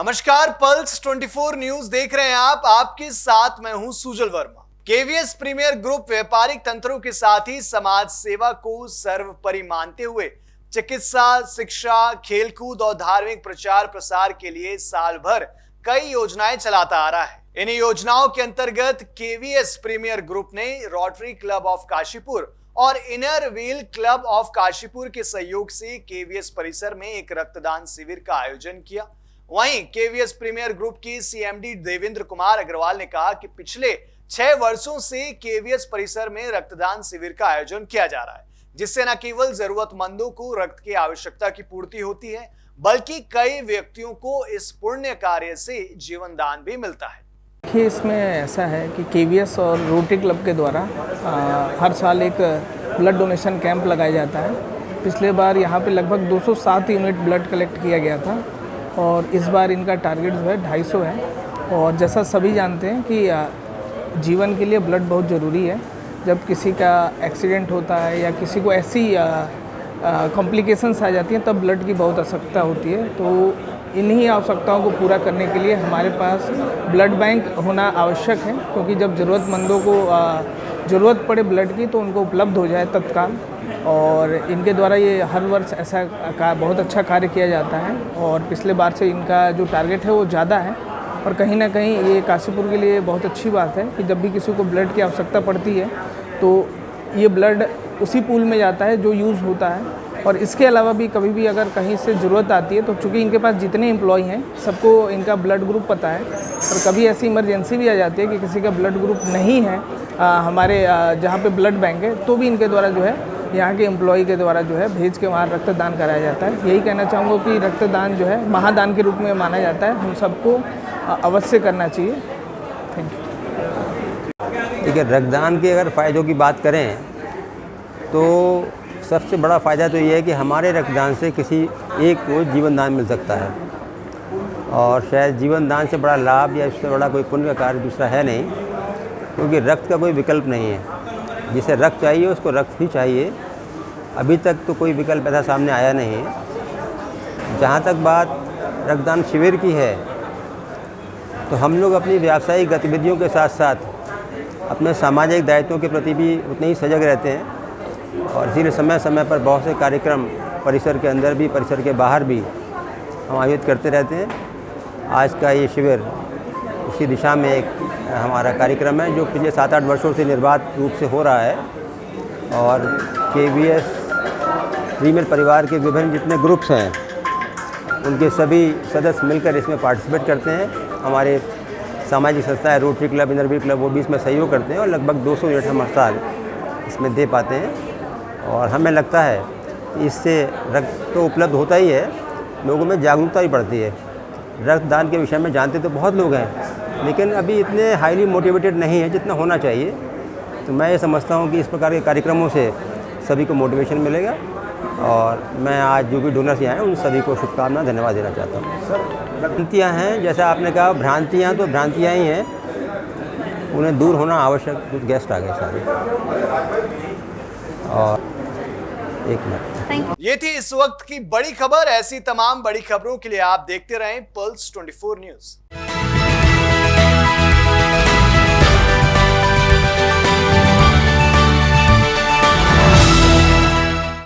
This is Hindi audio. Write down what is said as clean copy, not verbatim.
नमस्कार, पल्स 24 न्यूज देख रहे हैं आप। आपके साथ मैं हूं Sujal Verma. KVS premier group व्यापारिक तंत्रों के साथ ही समाज सेवा को सर्वोपरि मानते हुए चिकित्सा, शिक्षा, खेलकूद और धार्मिक प्रचार प्रसार के लिए साल भर कई योजनाएं चलाता आ रहा है। इन योजनाओं के अंतर्गत केवीएस प्रीमियर ग्रुप ने रोटरी क्लब ऑफ काशीपुर और inner wheel club of Kashipur के सहयोग से केवीएस परिसर में एक रक्तदान शिविर का आयोजन किया। वहीं केवीएस प्रीमियर ग्रुप की सीएमडी देवेंद्र कुमार अग्रवाल ने कहा कि पिछले 6 वर्षों से केवीएस परिसर में रक्तदान शिविर का आयोजन किया जा रहा है, जिससे न केवल जरूरतमंदों को रक्त की आवश्यकता की पूर्ति होती है, बल्कि कई व्यक्तियों को इस पुण्य कार्य से जीवन दान भी मिलता है। देखिए, इसमें ऐसा है कि केवीएस और रोटरी क्लब के द्वारा हर साल एक ब्लड डोनेशन कैंप लगाया जाता है। पिछले बार यहाँ पे लगभग 207 यूनिट ब्लड कलेक्ट किया गया था और इस बार इनका टारगेट जो है 250 है। और जैसा सभी जानते हैं कि जीवन के लिए ब्लड बहुत ज़रूरी है। जब किसी का एक्सीडेंट होता है या किसी को ऐसी कॉम्प्लिकेशंस आ जाती हैं, तब ब्लड की बहुत आवश्यकता होती है। तो इन्हीं आवश्यकताओं को पूरा करने के लिए हमारे पास ब्लड बैंक होना आवश्यक है, क्योंकि जब ज़रूरतमंदों को ज़रूरत पड़े ब्लड की तो उनको उपलब्ध हो जाए तत्काल। और इनके द्वारा ये हर वर्ष ऐसा बहुत अच्छा कार्य किया जाता है और पिछले बार से इनका जो टारगेट है वो ज़्यादा है। और कहीं ना कहीं ये काशीपुर के लिए बहुत अच्छी बात है कि जब भी किसी को ब्लड की आवश्यकता पड़ती है तो ये ब्लड उसी पूल में जाता है जो यूज़ होता है। और इसके अलावा भी कभी भी अगर कहीं से ज़रूरत आती है तो चूँकि इनके पास जितने एम्प्लॉय हैं सबको इनका ब्लड ग्रुप पता है, और कभी ऐसी इमरजेंसी भी आ जाती है कि किसी का ब्लड ग्रुप नहीं है हमारे जहाँ पे ब्लड बैंक है, तो भी इनके द्वारा जो है यहाँ के एम्प्लॉय के द्वारा जो है भेज के वहाँ रक्तदान कराया जाता है। यही कहना चाहूँगा कि रक्तदान जो है महादान के रूप में माना जाता है, हम सबको अवश्य करना चाहिए। Thank you. ठीक है, रक्तदान के अगर फ़ायदों की बात करें तो सबसे बड़ा फ़ायदा तो ये है कि हमारे रक्तदान से किसी एक को जीवन दान मिल सकता है, और शायद जीवन दान से बड़ा लाभ या इससे बड़ा कोई पुण्य का कार्य दूसरा है नहीं, क्योंकि रक्त का कोई विकल्प नहीं है। जिसे रक्त चाहिए उसको रक्त ही चाहिए। अभी तक तो कोई विकल्प ऐसा सामने आया नहीं है। जहाँ तक बात रक्तदान शिविर की है, तो हम लोग अपनी व्यावसायिक गतिविधियों के साथ साथ अपने सामाजिक दायित्वों के प्रति भी उतने ही सजग रहते हैं, और इसीलिए समय समय पर बहुत से कार्यक्रम परिसर के अंदर भी परिसर के बाहर भी हम आयोजित करते रहते हैं। आज का ये शिविर उसी दिशा में एक हमारा कार्यक्रम है जो पिछले 7-8 वर्षों से निर्बाध रूप से हो रहा है। और केवीएस प्रीमियर परिवार के विभिन्न जितने ग्रुप्स हैं उनके सभी सदस्य मिलकर इसमें पार्टिसिपेट करते हैं। हमारे सामाजिक संस्था है rotary club, inner wheel club, वो भी इसमें सहयोग करते हैं और लगभग 200 यूनिट हम हर साल इसमें दे पाते हैं। और हमें लगता है कि इससे रक्त तो उपलब्ध होता ही है, लोगों में जागरूकता भी बढ़ती है। रक्तदान के विषय में जानते तो बहुत लोग हैं, लेकिन अभी इतने हाईली मोटिवेटेड नहीं है जितना होना चाहिए। तो मैं ये समझता हूँ कि इस प्रकार के कार्यक्रमों से सभी को मोटिवेशन मिलेगा, और मैं आज जो भी डोनर्स यहाँ हैं उन सभी को शुभकामना धन्यवाद देना चाहता हूँ। भ्रांतियाँ हैं, जैसा आपने कहा भ्रांतियाँ तो भ्रांतियाँ ही हैं, उन्हें दूर होना आवश्यक। कुछ गेस्ट आ गए सारे, और एक मिनट। ये थी इस वक्त की बड़ी खबर। ऐसी तमाम बड़ी खबरों के लिए आप देखते रहें पल्स 24 न्यूज।